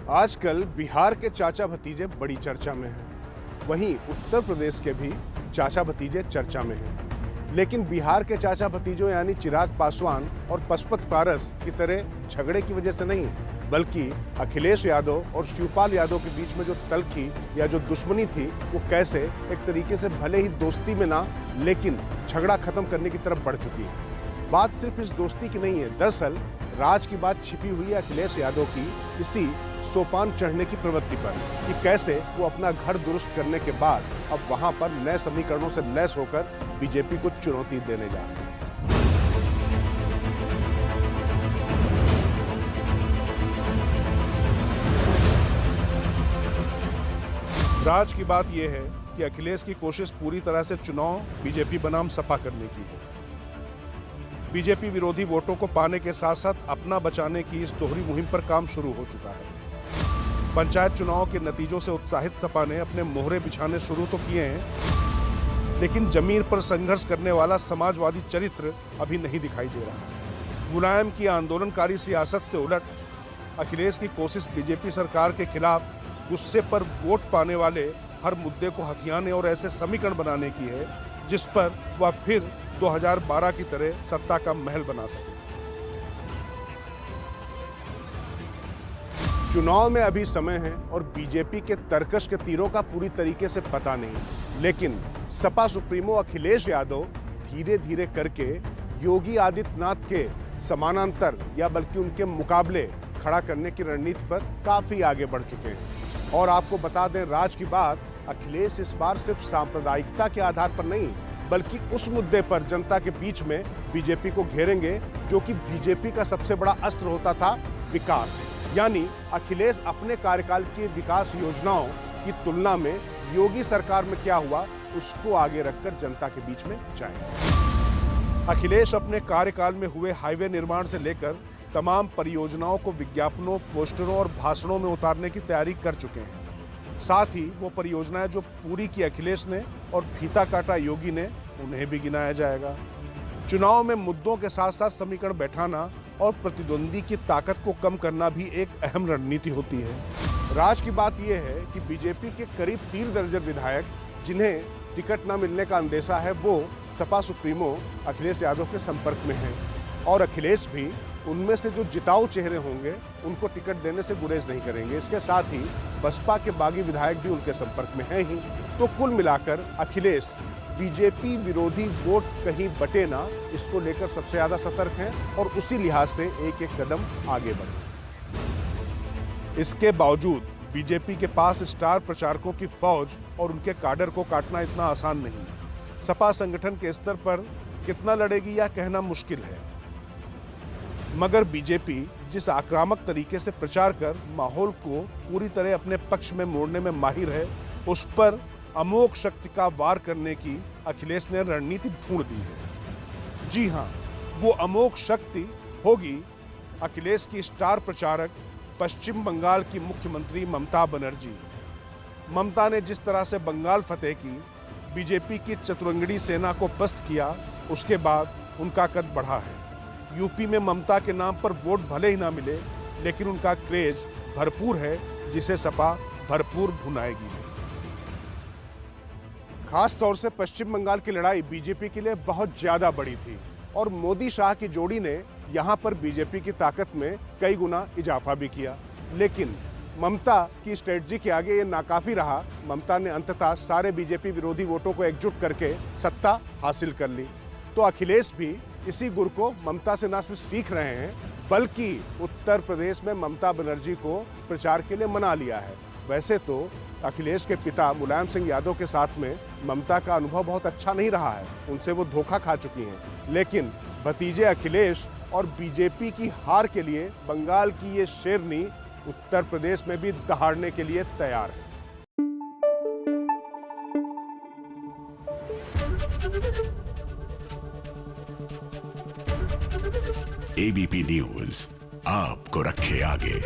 आजकल बिहार के चाचा भतीजे बड़ी चर्चा में हैं। वहीं उत्तर प्रदेश के भी चाचा भतीजे चर्चा में हैं। लेकिन बिहार के चाचा भतीजों यानी चिराग पासवान और पशुपत पारस की तरह झगड़े की वजह से नहीं, बल्कि अखिलेश यादव और शिवपाल यादव के बीच में जो तल्खी या जो दुश्मनी थी, वो कैसे एक तरीके से भले ही दोस्ती में ना, लेकिन झगड़ा खत्म करने की तरफ बढ़ चुकी है। बात सिर्फ इस दोस्ती की नहीं है, दरअसल राज की बात छिपी हुई है अखिलेश यादव की इसी सोपान चढ़ने की प्रवृत्ति पर, कि कैसे वो अपना घर दुरुस्त करने के बाद अब वहां पर नए समीकरणों से लैस होकर बीजेपी को चुनौती देने जा रहे हैं। राज की बात यह है कि अखिलेश की कोशिश पूरी तरह से चुनाव बीजेपी बनाम सपा करने की है। बीजेपी विरोधी वोटों को पाने के साथ साथ अपना बचाने की इस दोहरी मुहिम पर काम शुरू हो चुका है। पंचायत चुनाव के नतीजों से उत्साहित सपा ने अपने मोहरे बिछाने शुरू तो किए हैं, लेकिन जमीन पर संघर्ष करने वाला समाजवादी चरित्र अभी नहीं दिखाई दे रहा। मुलायम की आंदोलनकारी सियासत से उलट अखिलेश की कोशिश बीजेपी सरकार के खिलाफ गुस्से पर वोट पाने वाले हर मुद्दे को हथियाने और ऐसे समीकरण बनाने की है जिस पर वह फिर 2012 की तरह सत्ता का महल बना सके। चुनाव में अभी समय है और बीजेपी के तर्कश के तीरों का पूरी तरीके से पता नहीं, लेकिन सपा सुप्रीमो अखिलेश यादव धीरे धीरे करके योगी आदित्यनाथ के समानांतर या बल्कि उनके मुकाबले खड़ा करने की रणनीति पर काफी आगे बढ़ चुके हैं। और आपको बता दें, राज की बात, अखिलेश इस बार सिर्फ सांप्रदायिकता के आधार पर नहीं, बल्कि उस मुद्दे पर जनता के बीच में बीजेपी को घेरेंगे जो कि बीजेपी का सबसे बड़ा अस्त्र होता था, विकास। यानी अखिलेश अपने कार्यकाल की विकास योजनाओं की तुलना में योगी सरकार में क्या हुआ उसको आगे रखकर जनता के बीच में जाएंगे। अखिलेश अपने कार्यकाल में हुए हाईवे निर्माण से लेकर तमाम परियोजनाओं को विज्ञापनों, पोस्टरों और भाषणों में उतारने की तैयारी कर चुके हैं। साथ ही वो परियोजनाएं जो पूरी की अखिलेश ने और फीता काटा योगी ने, उन्हें भी गिनाया जाएगा। चुनाव में मुद्दों के साथ साथ समीकरण बैठाना और प्रतिद्वंदी की ताकत को कम करना भी एक अहम रणनीति होती है। राज की बात यह है कि बीजेपी के करीब 3 दर्जन विधायक जिन्हें टिकट न मिलने का अंदेशा है, वो सपा सुप्रीमो अखिलेश यादव के संपर्क में हैं और अखिलेश भी उनमें से जो जिताऊ चेहरे होंगे उनको टिकट देने से गुरेज नहीं करेंगे। इसके साथ ही बसपा के बागी विधायक भी उनके संपर्क में हैं ही। तो कुल मिलाकर अखिलेश बीजेपी विरोधी वोट कहीं बटे ना, इसको लेकर सबसे ज्यादा सतर्क हैं और उसी लिहाज से एक एक कदम आगे बढ़े। इसके बावजूद बीजेपी के पास स्टार प्रचारकों की फौज और उनके काडर को काटना इतना आसान नहीं। सपा संगठन के स्तर पर कितना लड़ेगी यह कहना मुश्किल है, मगर बीजेपी जिस आक्रामक तरीके से प्रचार कर माहौल को पूरी तरह अपने पक्ष में मोड़ने में माहिर है, उस पर अमोघ शक्ति का वार करने की अखिलेश ने रणनीति ढूंढ ली है। जी हां, वो अमोघ शक्ति होगी अखिलेश की स्टार प्रचारक पश्चिम बंगाल की मुख्यमंत्री ममता बनर्जी। ममता ने जिस तरह से बंगाल फतेह की, बीजेपी की चतुरंगड़ी सेना को पस्त किया, उसके बाद उनका कद बढ़ा है। यूपी में ममता के नाम पर वोट भले ही ना मिले, लेकिन उनका क्रेज भरपूर है जिसे सपा भरपूर भुनाएगी। खास तौर से पश्चिम बंगाल की लड़ाई बीजेपी के लिए बहुत ज्यादा बड़ी थी और मोदी शाह की जोड़ी ने यहां पर बीजेपी की ताकत में कई गुना इजाफा भी किया। लेकिन ममता की स्ट्रेटजी के आगे ये नाकाफी रहा। ममता ने अंततः सारे बीजेपी विरोधी वोटों को एकजुट करके सत्ता हासिल कर ली। तो अखिलेश भी इसी गुर को ममता से न सिर्फ सीख रहे हैं, बल्कि उत्तर प्रदेश में ममता बनर्जी को प्रचार के लिए मना लिया है। वैसे तो अखिलेश के पिता मुलायम सिंह यादव के साथ में ममता का अनुभव बहुत अच्छा नहीं रहा है, उनसे वो धोखा खा चुकी हैं। लेकिन भतीजे अखिलेश और बीजेपी की हार के लिए बंगाल की ये शेरनी उत्तर प्रदेश में भी दहाड़ने के लिए तैयार है। एबीपी न्यूज आपको रखे आगे।